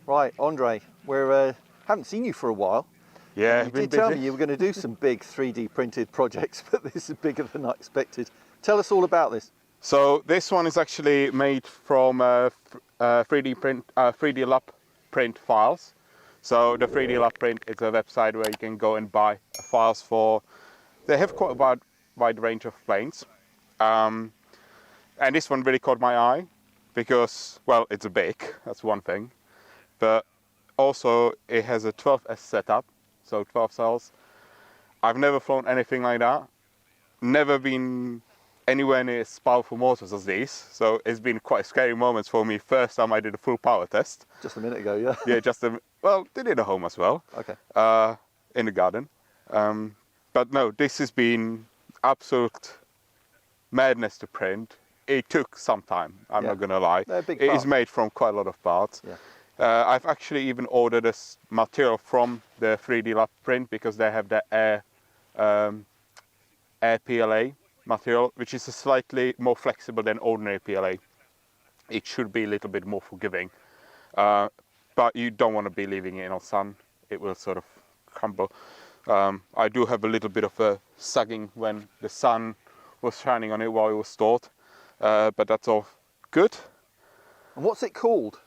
Right, Andre, we haven't seen you for a while. Yeah, You did tell me you were going to do some big 3D printed projects, but this is bigger than I expected. Tell us all about this. So this one is actually made from 3D lab print files. So the 3D lab print is a website where you can go and buy files for. They have quite a wide range of planes, and this one really caught my eye because, well, it's big. That's one thing, but also it has a 12S setup, so 12 cells. I've never flown anything like that. Never been anywhere near as powerful motors as these, so it's been quite scary moments for me. First time I did a full power test. Just a minute ago, yeah? Yeah, well, did it at home as well. Okay. In the garden. But no, this has been absolute madness to print. It took some time, I'm not going to lie. They're big It parts. is made from quite a lot of parts. Yeah. I've actually even ordered this material from the 3D lab print because they have the air PLA material, which is slightly more flexible than ordinary PLA. It should be a little bit more forgiving, but you don't want to be leaving it in the sun. It will sort of crumble. I do have a little bit of a sagging when the sun was shining on it while it was stored, but that's all good. And what's it called?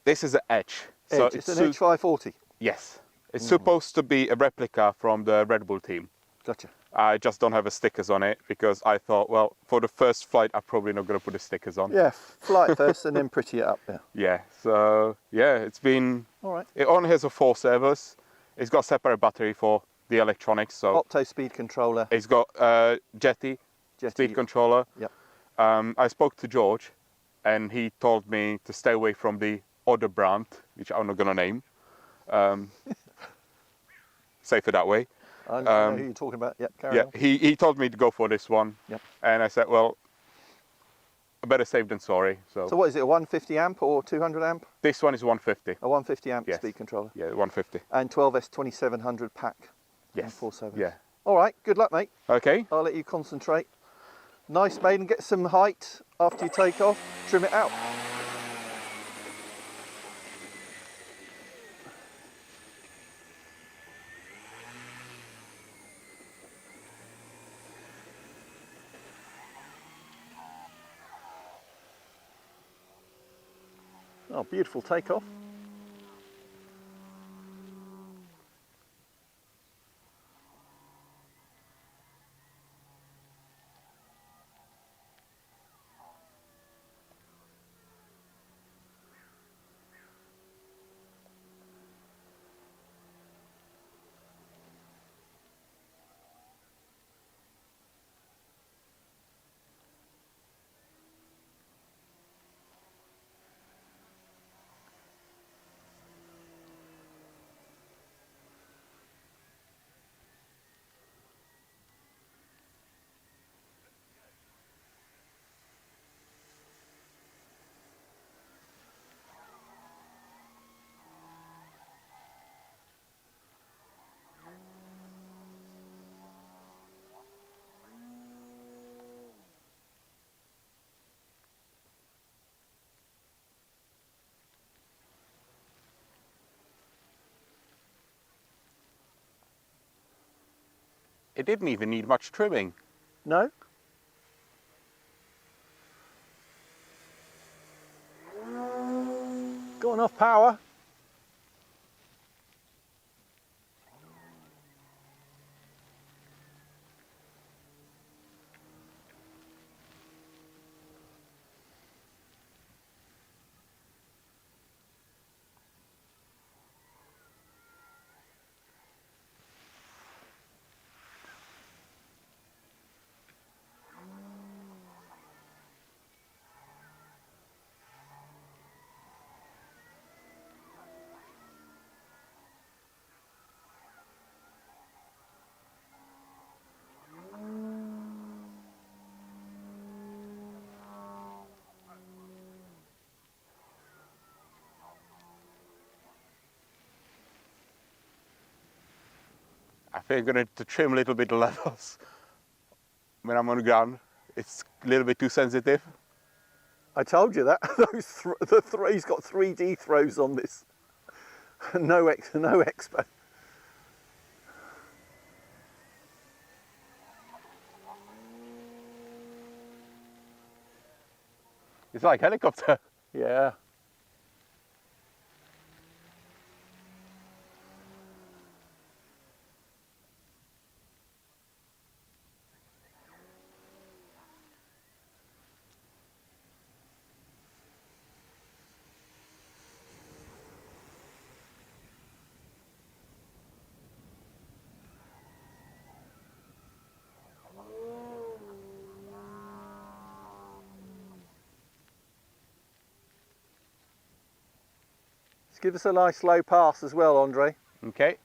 This is an Edge. Edge. So it's an H540. Yes. It's supposed to be a replica from the Red Bull team. Gotcha. I just don't have the stickers on it because I thought, well, for the first flight, I'm probably not going to put the stickers on. Yeah, flight first and then pretty it up. Yeah. Yeah, so yeah, it's been. All right. It only has a 4 servos. It's got a separate battery for the electronics. So Opto speed controller. it's got Jetty speed controller. Yep. I spoke to George, and he told me to stay away from the other brand, which I'm not going to name. Safer that way. I know who you're talking about. Yep, carry on. He told me to go for this one. Yep. And I said, well, better safe than sorry. So what is it, a 150 amp or 200 amp? this one is 150. A 150 amp Yes. speed controller. Yeah, 150. And 12S 2700 pack. Yes. 47. Yeah. All right, good luck, mate. Okay. I'll let you concentrate. Nice, mate, and get some height after you take off. Trim it out. Oh, beautiful takeoff. It didn't even need much trimming. No? Got enough power. I think I'm going to trim a little bit the levels when I'm on the ground. It's a little bit too sensitive. I told you that. He's got 3D throws on this. no expo. It's like helicopter. Yeah. Let's give us a nice slow pass as well, Andre. Okay.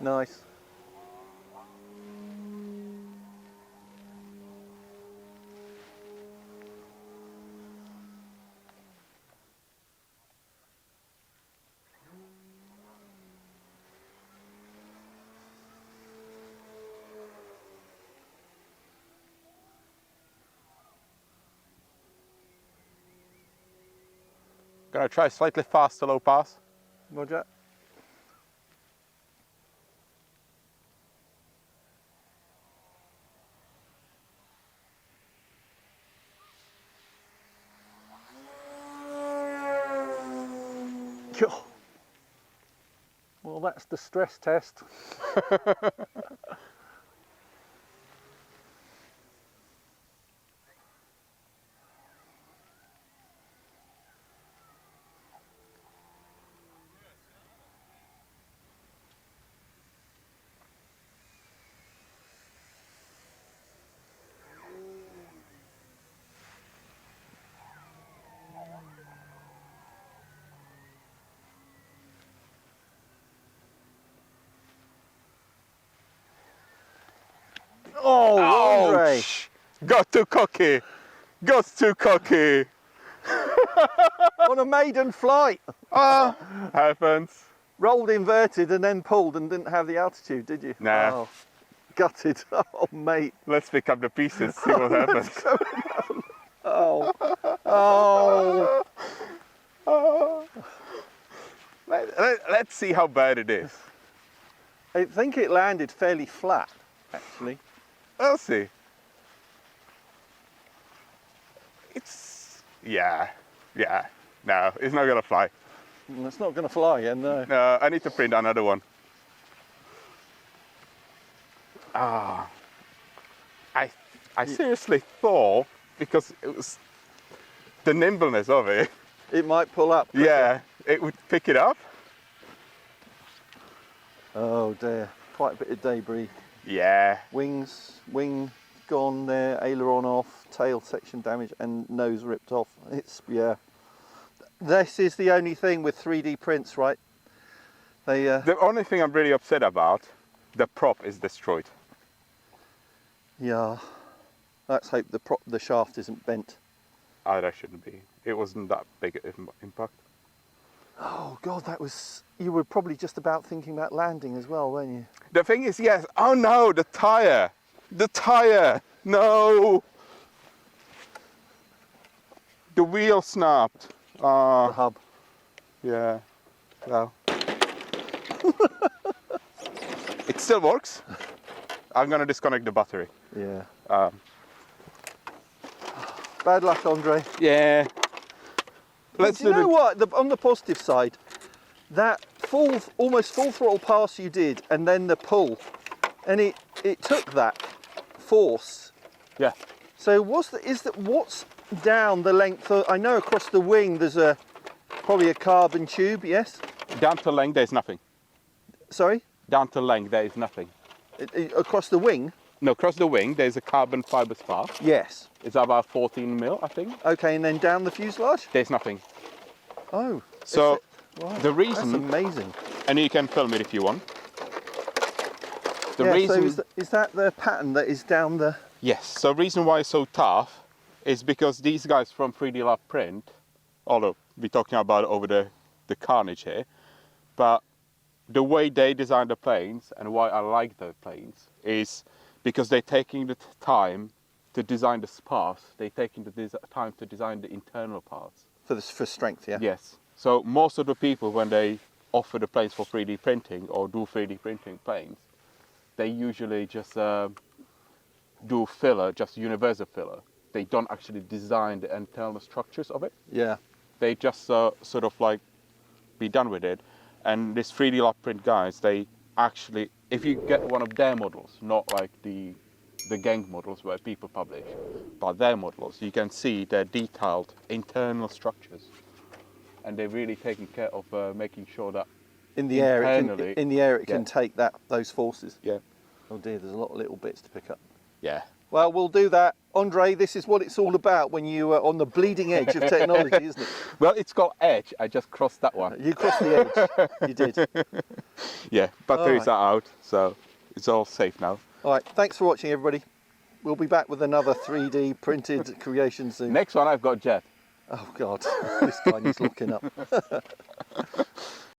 Nice. Gonna try slightly faster low pass. Roger. Well, that's the stress test. Oh, Andre! Ouch! Got too cocky. Got too cocky. On a maiden flight! Ah, happens. Rolled inverted and then pulled and didn't have the altitude, did you? Nah. Oh, gutted. Oh, mate. Let's pick up the pieces, see what happens. Oh. Oh. Let's see how bad it is. I think it landed fairly flat, actually. We'll see. It's, yeah. No, it's not gonna fly. It's not going to fly, yeah, no. No, I need to print another one. Ah, I seriously thought, because it was the nimbleness of it, It might pull up. yeah, it would pick it up. Oh dear, quite a bit of debris. Yeah. Wing gone there, aileron off, tail section damaged and nose ripped off. It's, yeah. This is the only thing with 3D prints, right? They, The only thing I'm really upset about, the prop is destroyed. yeah. Let's hope the shaft isn't bent. Oh, that shouldn't be. It wasn't that big an impact. Oh God, that was, you were probably just about thinking about landing as well, weren't you? The thing is, yes, oh no, the tire, no. The wheel snapped. The hub. Yeah, well. It still works. I'm gonna disconnect the battery. Yeah. Um, Bad luck, Andre. yeah. Let's Do you know what? On the positive side, that almost full throttle pass you did, and then the pull, and it took that force. Yeah. So what's down the length? I know across the wing there's probably a carbon tube. Yes. Down to length, there's nothing. Sorry. Down to length, there is nothing. Across the wing. No, across the wing, there's a carbon fiber spar. Yes. It's about 14 mil, I think. Okay, and then down the fuselage. There's nothing. Oh. So Wow, the reason, that's amazing. and you can film it if you want. The Yeah, reason, so is that the pattern that is down the Yes, so the reason why it's so tough is because these guys from 3D Lab Print, although we're talking about over the carnage here, but the way they design the planes and why I like the planes is because they're taking the time to design the spars, they're taking the time to design the internal parts. For strength, yeah? Yes. So most of the people, when they offer the planes for 3D printing or do 3D printing planes, they usually just do filler, just universal filler. They don't actually design the internal structures of it. Yeah. They just sort of like be done with it. And these 3D Lab Print guys, they actually, if you get one of their models, not like the gang models where people publish, but their models, you can see their detailed internal structures. And they're really taking care of making sure that In the air, it can take those forces. Yeah. Oh dear, there's a lot of little bits to pick up. Yeah. Well, we'll do that. Andre, this is what it's all about when you are on the bleeding edge of technology, isn't it? Well, it's got edge. I just crossed that one. You crossed the edge. You did. Yeah, batteries are out, so it's all safe now. All right, thanks for watching, everybody. We'll be back with another 3D printed creation soon. Next one, I've got Jet. Oh, God. This guy needs looking up.